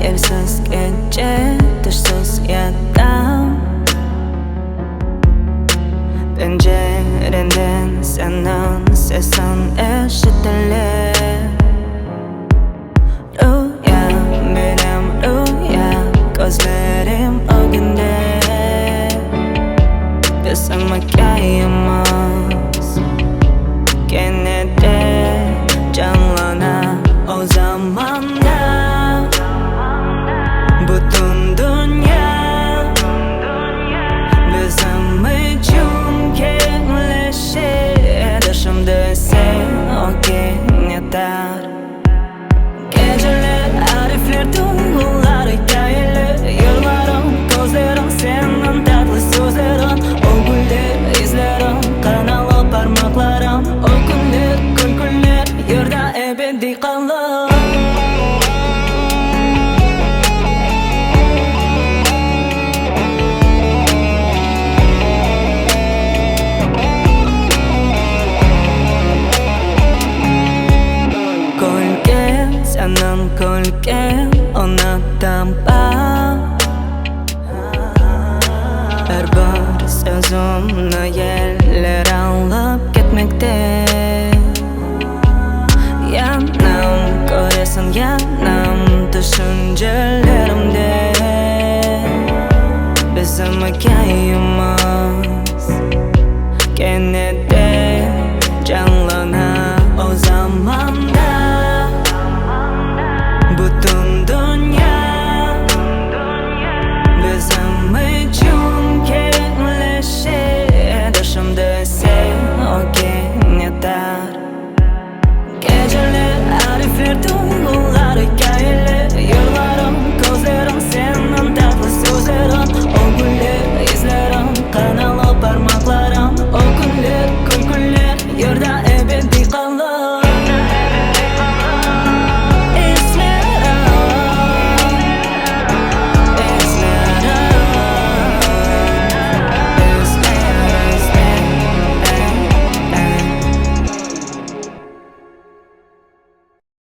yersiz gece, dışsız yatam. Pencerenden senin sesin eşitilir. Rüya benim rüya, gözlerim o günde. Bizim hikayemiz gene de canlanar o zamanda. Bütün dünya bizim için kenleşir. Şimdi sen o gün yeter. Geceler, arifler, duygular, hikayeler, yıllarım, gözlerim, senin tatlı sözlerin. O güller, izlerim, kanalı parmaklarım. O günler, günler, yurda ebedi kalır. Senin gölgen ona dampa. Her bir sözümle yerler alıp gitmekte. Yanım göresin yanım düşüncelerimde. Bizim hikayemiz gene de canlanar o zamanda. Bütün dünya bizim için kenleşir. Şimdi sen o gün yeter. Geceler, arifler,